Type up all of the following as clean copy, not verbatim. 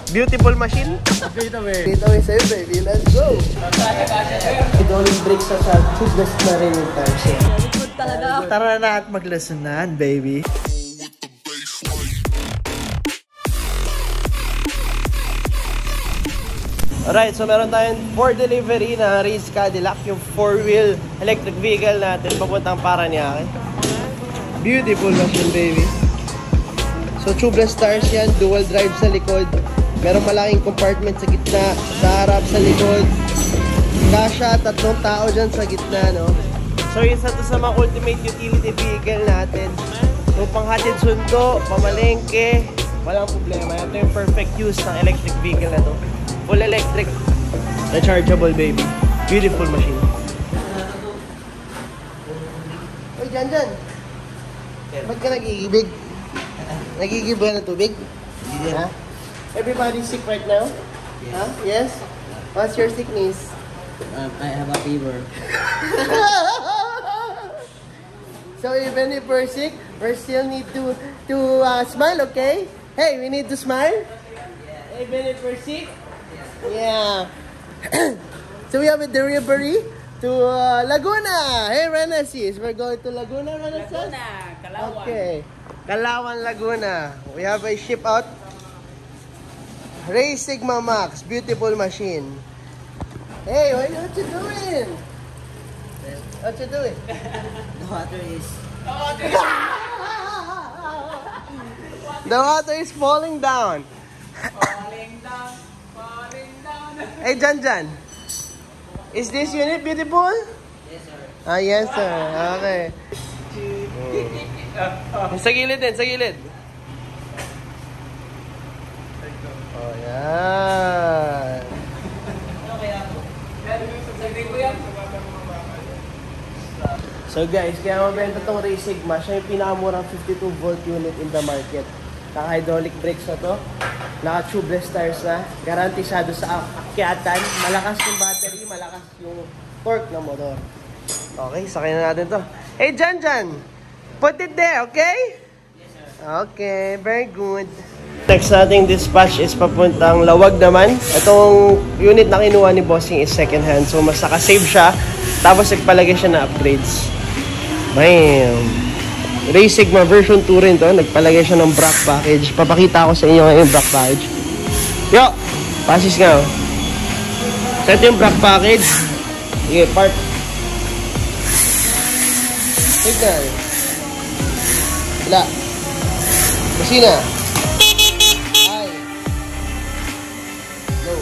Beautiful machine. Dito sa'yo, baby. Let's go! Hydraulic brakes sa tubeless na rin yung tires. Good talaga. Tara na at maglasunan, baby. Alright, so meron tayong for delivery na Race Cadillac, yung 4-wheel electric vehicle natin papuntang Parañaque. Beautiful machine, baby. So tubeless tires yan, dual drive sa likod. Merong malaking compartment sa gitna, sa harap, sa likod. Kasya, 3 tao dyan sa gitna, no? So isa to sa mga ultimate utility vehicle natin. So panghatid sundo, pamalengke, walang problema. Ito yung perfect use ng electric vehicle na to. Full electric, rechargeable, baby. Beautiful machine. Uy, dyan. Ba't ka nagigibig? Nagigibig ba ng tubig? Ha? Everybody's sick right now? Yes. Huh? Yes? What's your sickness? I have a fever. So even if we're sick, we still need to smile, okay? Hey, we need to smile? Yeah. Even if we're sick? Yeah. So we have a delivery to Laguna. Hey, Renasis, we're going to Laguna, Renasis? Laguna, Calauan. Okay. Calauan, Laguna. We have a ship out. Race Sigma Max, beautiful machine. Hey, what you doing? What you doing? The water is... The water is falling down. Falling down. Hey, Jan. Is this unit beautiful? Yes, sir. Ah, yes, sir. Okay. Sa gilid din, sa gilid. Oh, yan. So guys, kaya mabenta tong Race Sigma. Siya yung pinakamurang 52 volt unit in the market. Naka-hydraulic brakes na to. Naka-tubeless tires na. Garantisado sa akyatan. Malakas yung battery, malakas yung torque ng motor. Okay, sakay na natin to. Hey, Jan! Put it there, okay? Yes, sir. Okay, very good. Next nating dispatch is papuntang Lawag naman. Itong unit na kinuha ni Bossing is second hand. So, mas naka-save siya. Tapos, nagpalagay siya na upgrades. Bam! Race Sigma version 2 rin to. Nagpalagay siya ng Brock package. Papakita ko sa inyo ngayon yung Brock package. Yo! Pasis nga, oh. So, ito yung Brock package. Sige, park. Signal. Wala. Kusina. Ay. Go.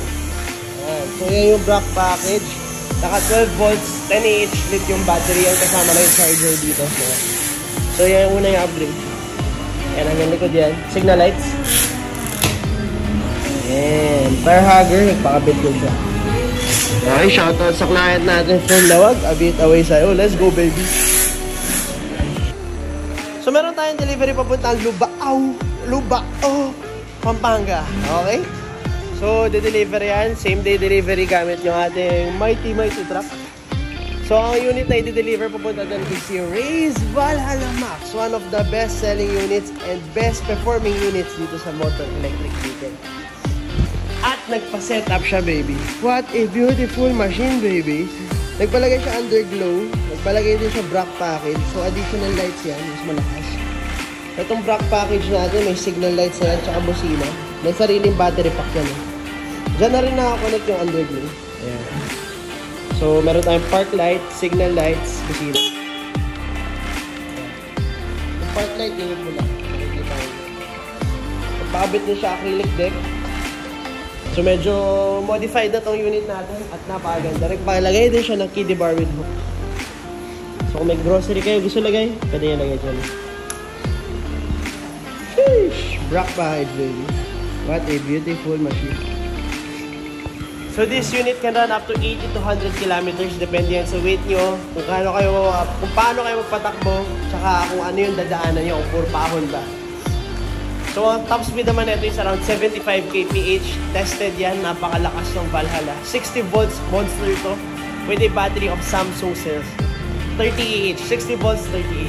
Ayan. So, yan yung Brock package. Naka 12 volts, 10Ah lithium battery. Ang kasama na yung charger dito. So, yan yung una yung upgrade. Yan, hanggang likod yan. Signal lights. Ayan. Fire hugger. Nagpakabit ko siya. Okay, shoutout sa client natin from Lawag. A bit away sa'yo. Let's go, baby. So, meron tayong delivery papuntang Lubao, Pampanga. Okay? So, de-deliver yan. Same day delivery gamit yung ating mighty truck. So, ang unit na i-deliver papunta doon is si Race Valhalla Max. One of the best-selling units and best-performing units dito sa motor electric vehicle. At nagpa-set up siya, baby. What a beautiful machine, baby. Nagpalagay siya underglow. Nagpalagay din siya Brock package. So, additional lights yan. Mas malakas. Itong Brock package natin, may signal lights na yan, tsaka busina. May sariling battery pack yan. Diyan na rin nakakonect yung underglow. Ayan. So, meron tayong park light, signal lights, busina. Yung park light, yung pula. Nagpakabit din siya acrylic deck. So, medyo modified na tong unit natin at napakaganda. Nagpalagay din siya ng kiddie bar with hook. So, kung may grocery kayo gusto lagay, pwede nyo lagay dyan. Sheesh! Brock package, baby. What a beautiful machine. So, this unit can run up to 80 to 100 kilometers. Depende yan sa weight nyo, kung paano kayo magpatakbo, tsaka kung ano yung dadaanan nyo, kung puro pahon ba. So, ang top speed naman ito is around 75 kph. Tested yan. Napakalakas ng Valhalla. 60 volts monster ito with a battery of Samsung cells. 30Ah. 60 volts, 30Ah.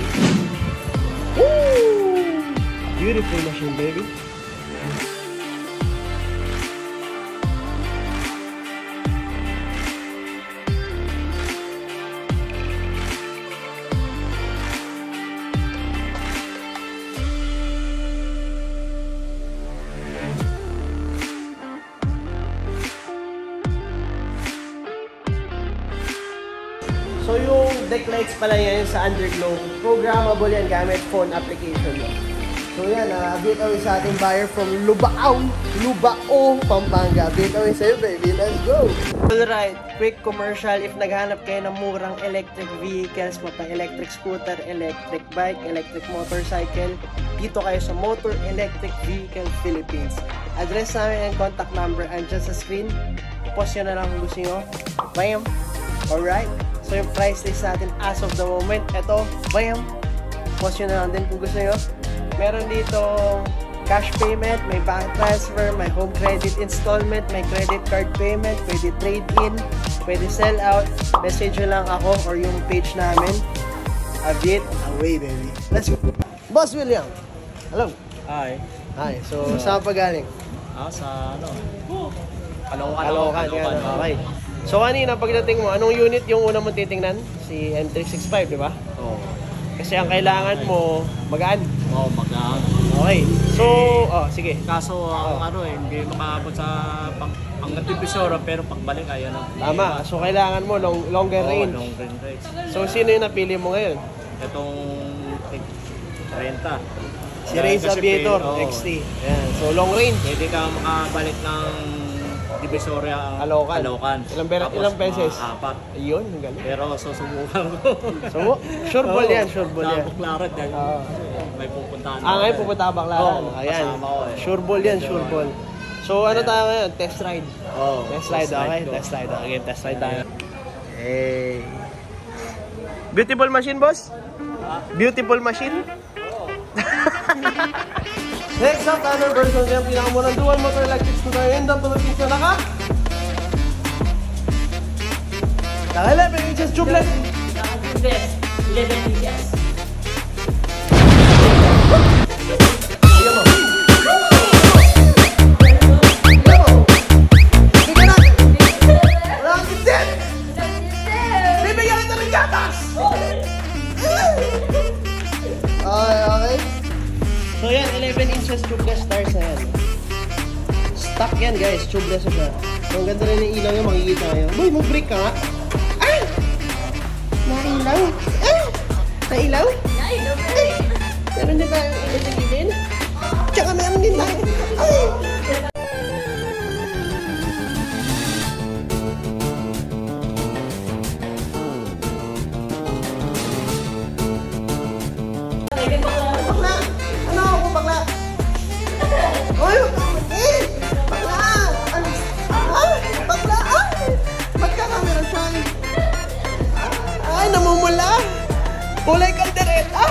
Woo! Beautiful machine, baby. deck lights pala yan sa underglow. Programmable yan gamit phone application mo. So yan, update away sa ating buyer from Lubao, Pampanga. Update away sa'yo, baby. Let's go! Alright, quick commercial. If naghanap kayo ng murang electric vehicles, electric scooter, electric bike, electric motorcycle, dito kayo sa Motor Electric Vehicle Philippines. Address namin and contact number andyan sa screen. Post nyo na lang kung gusto nyo. Bam! Alright? So yung price list natin as of the moment, eto, bam! Post nyo na lang din kung gusto nyo. Meron dito cash payment, may bank transfer, may home credit installment, may credit card payment, pwede trade-in, pwede sell out. Message nyo lang ako or yung page namin. Update away, baby. Let's go! Boss William! Hello! Hi. Hi, so saan pa galing? Sa Caloocan. Okay. So kanina pagdating mo, anong unit yung una mong titingnan? Si M365, di ba? Oo. Kasi ang kailangan mo, magaan. Oo, magaan. Okay. So, sige. Kaso, hindi makaabot sa ang divisora, pero pagbalik ay Tama. So, kailangan mo longer range. Long range. So, sino yung napili mo ngayon? Itong 30. Si Reyes Aviator, Oo. XT. Yan. So, long range. Pwede ka makabalik ng divisoria Caloocan. Ilang pesos? 4. Ayun, ang galing. Pero susubukan ko. So, sure ball yan, sure ball yan. Nabuklaran yan. May pupuntahan. Ngayon pupunta ka Baclaran. Oo, Ayan. kasama ko eh. Sure ball yan, sure ball. So, ano tayo ngayon? Test ride. Oo. Test ride, okay? Test ride. Okay, test ride tayo. Hey. Beautiful machine, boss? Beautiful machine? Next up, ano version yung pinakamurang dual motor electric scooter in the Philippines na naka 11 inches tubeless. Naka-tubeless. 11 inches. Bigyan mo. Bigyan mo. Bigyan natin. Wala kang tintin. Bibigyan kita ng gatas. Okay. So yan, 11 inches tubeless tires na yan. Stock yan guys, tubeless siya. So ang ganda rin ng ilaw yung makikita kayo. Boy, mag-break ka nga. Ay! Nailaw. Ay! Nailaw? Nailaw. Meron din tayo ilaw sa gilid. Tsaka meron din tayo. Ay! Bakla! Ano ako bakla? Oy! Eh! Bakla! Bakla! Ba't ka camera siya? Ay, namumula! Kulay kaldereta!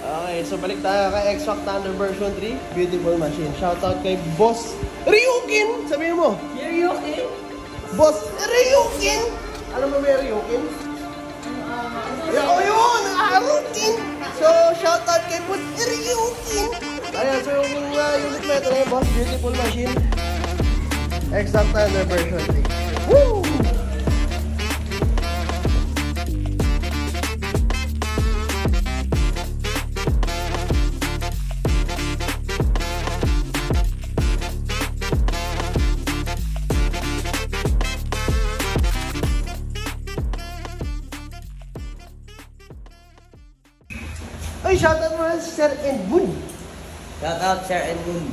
Okay, so balik tayo kay X-Fact Thunder version 3. Beautiful machine. Shoutout kay Boss Ryukin! Sabihin mo! Ryukin? Boss Ryukin! Alam mo may Ryukin? Yun! Ryukin! So, shoutout kay Boss Ryukin! Ayan, so yung unit na ito na yung Boss Beautiful Machine. X-Fact Thunder version 3. Woo! Ay, shoutout mo si Sir Edmund. Shout out, Sir Edmund.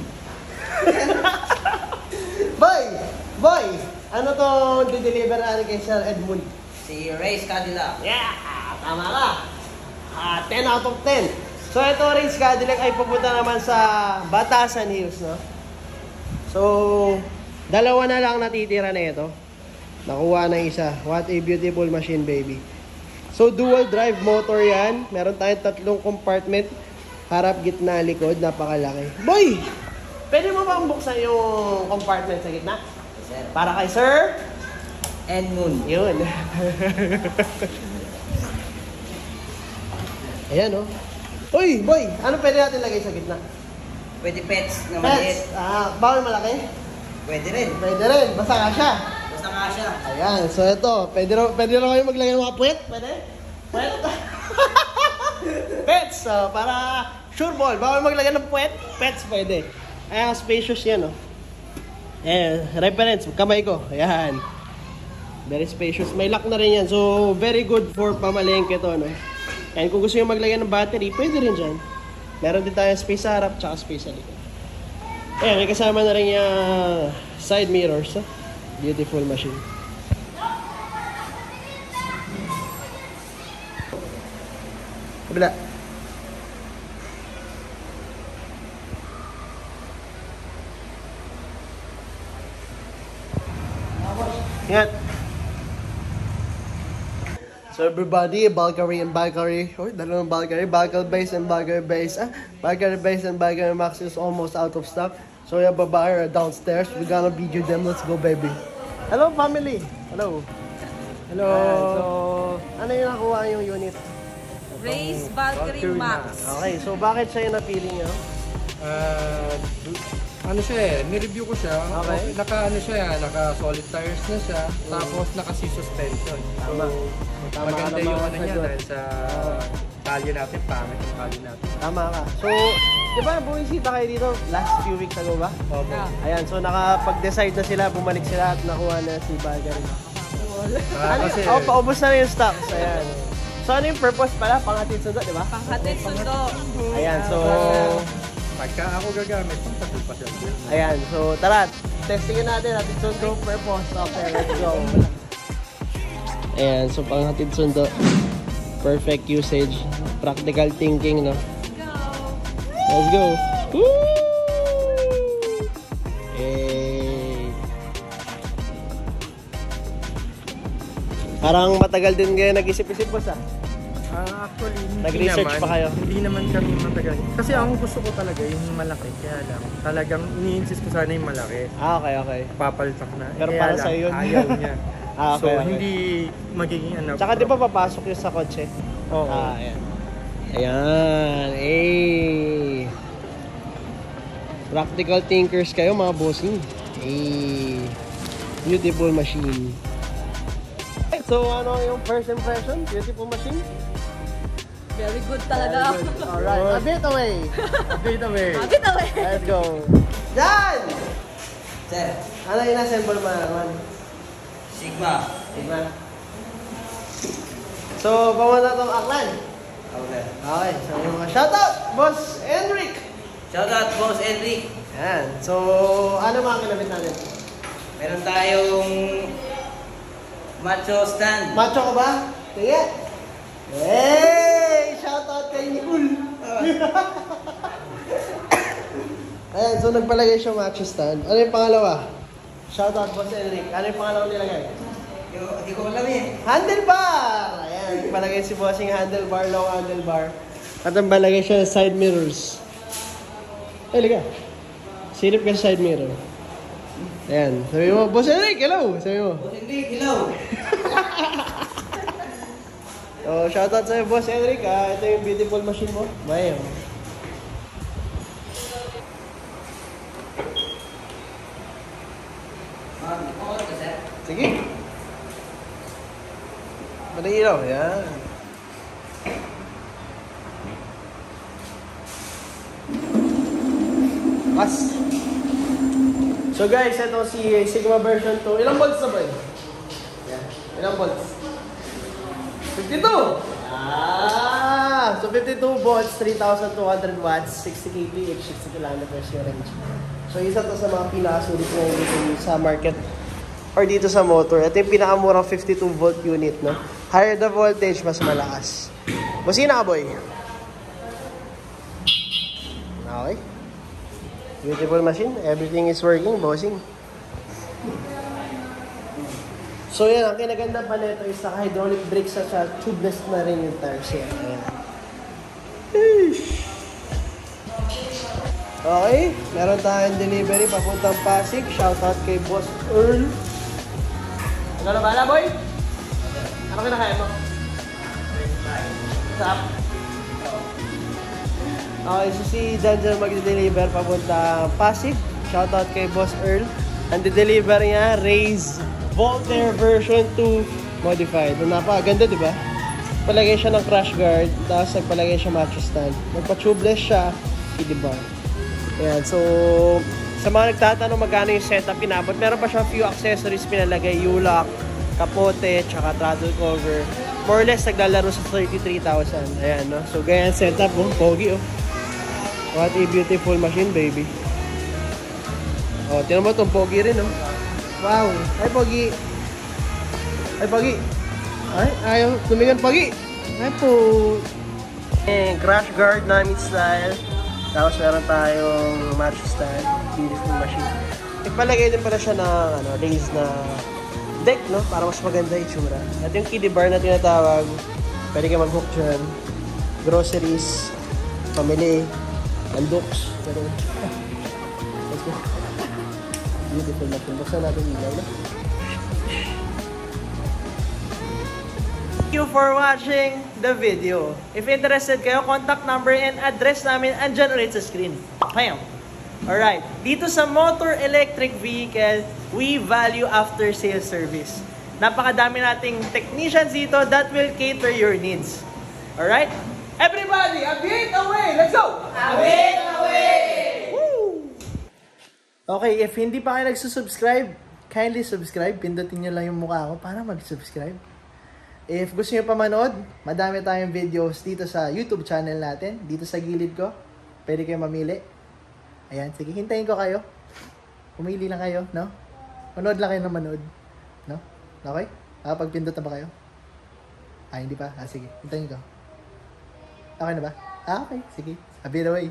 Boy, ano to di-deliver natin kay Sir Edmund? Si Reyes Cadillac. Yeah, tama ka. 10 out of 10. So ito rin si Cadillac ay pupunta naman sa Batasan Hills, no? So, dalawa na lang natitira na ito. Nakuha na isa. What a beautiful machine, baby. So, dual drive motor yan. Meron tayong 3 compartment. Harap, gitna, likod. Napakalaki. Boy! Pwede mo bang buksan yung compartment sa gitna? Sir. Para kay Sir? Edmund. Yun. Ayan, oh. Uy, boy! Ano pwede natin lagay sa gitna? Pwede pets na maliit. Pets. Bawal malaki? Pwede rin. Pwede rin. Basta ka siya. Basta nga siya. Ayan, so ito, pwede na kayo maglagay ng mga puwet? Pwede? Puwet? Pets, so, para sure ball, bawal maglagay ng puwet? Pets, pwede. Ayan, spacious yan, oh. Ayan, reference, kamay ko. Ayan. Very spacious. May lock na rin yan. So, very good for pamalengke to, no? And kung gusto nyo maglagay ng battery, pwede rin dyan. Meron din tayong space sa harap, tsaka space sa likod. Ayan, may kasama na rin yung side mirrors. So. Beautiful machine. Kabila. Ingat. So everybody, Valkyrie and Valkyrie. Oh, dalawang Valkyrie. Valkyrie base and Valkyrie base. Valkyrie base and Valkyrie Max is almost out of stock. So we have a buyer downstairs. We're gonna video them. Let's go, baby. Hello, family. Hello. Hello. So, ano yung nakuha yung unit? Race Valkyrie Max. Okay, so bakit siya yung napili nyo? Ano siya ni-review ko siya. Okay. Naka-ano siya, naka-solid tires na siya. Tapos naka-C-suspension. Tama. So, maganda yung ano niya dahil sa value natin, pangit yung value natin. Tama ka. So, di ba bumisita kayo dito last few weeks ago ba? Opo. Ayan, so nakapag-decide na sila, bumalik sila at nakuha na si Valkyrie. Kasi, Paubos na rin yung stocks. Ayan. So, ano yung purpose pala? Panghatid sundo, di ba? Panghatid sundo. Ayan, so... pagka ako gagamit, pagkatid pa siya. Ayan, so tara, testingin natin, hatid sundo, purpose. Okay, let's go. Ayan, so panghatid sundo. Perfect usage. Practical thinking, no? Let's go. Woo! Hey. Parang matagal din kayo nag-isip-isip, boss, ah. Actually, hindi Nag-research naman. pa kayo? Hindi naman kami matagal. Kasi ang gusto ko talaga yung malaki. Kaya lang, talagang ini-insist ko sana yung malaki. Okay, okay. Papalpak na. Pero Kaya para lang, sa'yo yun. ayaw niya. Okay, So, okay. hindi magiging ano. Tsaka di ba papasok yung sa kotse? Oo. Ayan. Ayan. Eh. Practical thinkers kayo, mga bossing. Eh. Beautiful machine. So, ano yung first impression? Beautiful machine? Very good talaga. Very good. Alright. A bit away. A bit away. Abit away. Let's go. Dan! Sir, Ano yung assemble mo naman? Sigma. Sigma. So, pamunta tong aklan. Okay. Okay. So, shoutout, Boss Enric! Shoutout, Boss Enric. Ayan. So, ano mga kinabit natin? Meron tayong macho stand. Macho ka ba? Sige. Hey! Shoutout kay Nicole. Ayan, so nagpalagay siya macho stand. Ano yung pangalawa? Shoutout Boss Enric. Ano yung pangalawa nilagay? Hindi ko alam eh. Handlebar! Ayan, palagay si Bossing handlebar, long handlebar. At ang palagay siya side mirrors. Ay, liga. Silip ka sa side mirror. Ayan, sabi mo, Boss Enric, hello! Sabi mo. Boss Enric, hello. So, shoutout sa'yo, Boss Enric, ah. Ito yung beautiful machine mo. Bayo. Okay ka, sir? Sige. Mali ilaw, yan. Mas. So guys, ito si Sigma version 2. Ilang volts na ba yun? Yan. Ilang volts? 52! Ah! So 52 volts, 3,200 watts, 60 kph, 60 kilometers yung range. So isa to sa mga pinakasulit na dito sa market or dito sa motor. Ito yung pinakamurang 52 volt unit, no? Higher the voltage, mas malakas. Busina ka, boy. Okay. Beautiful machine. Everything is working, bossing. So yan, ang kinaganda pa nito is naka-hydraulic brakes at tubeless na rin yung tires yan. Ayan. Okay, meron tayong delivery papuntang Pasig. Shoutout kay Boss Earl. Ano na bala, boy? Ano kinakain mo? Sap. Okay, so si Janjan mag-deliver papunta Pasig. Shoutout kay Boss Earl. Ang deliver niya, Raze Voltaire version 2 modified. Napakaganda, di ba? Palagay siya ng crash guard, tapos nagpalagay siya mattress stand. Nagpa-tubeless siya, i-debar. Ayan, so sa mga nagtatanong magkano yung setup pinabot, meron pa siya few accessories pinalagay, U-lock, kapote, tsaka throttle cover. More or less, naglalaro sa 33,000. Ayan, no? So, ganyan setup, oh. Pogi, oh. What a beautiful machine, baby. Oh, tinan mo itong pogi rin, oh. Wow. Ay, pogi. Ay, pogi. Ay, ayaw. Tumingan, pogi. Ay, po. Crash guard namin style. Tapos meron tayong match style. Beautiful machine. Nagpalagay din pala siya ng raised na deck, no? Para mas maganda yung itsura. At yung kiddie bar na tinatawag, pwede ka mag-hook dyan. Groceries, pamili, andoks. Pero, let's go. Beautiful na. Buksan natin ilaw, no? Thank you for watching the video. If interested kayo, contact number and address namin andyan ulit sa screen. Bam! Alright, dito sa motor electric vehicle, we value after sales service. Napakadami nating technicians dito that will cater your needs. Alright? Everybody, a bit away! Let's go! A bit away! Woo! Okay, if hindi pa kayo nagsusubscribe, kindly subscribe. Pindutin nyo lang yung mukha ko para mag-subscribe. If gusto nyo pa manood, madami tayong videos dito sa YouTube channel natin. Dito sa gilid ko. Pwede kayo mamili. Ayan, sige, hintayin ko kayo. Pumili lang kayo, no? Manood lang kayo ng manood. No? Okay? Pagpindot na ba kayo? Hindi pa? Sige, hintayin ko. Okay na ba? Okay, sige. A bit away.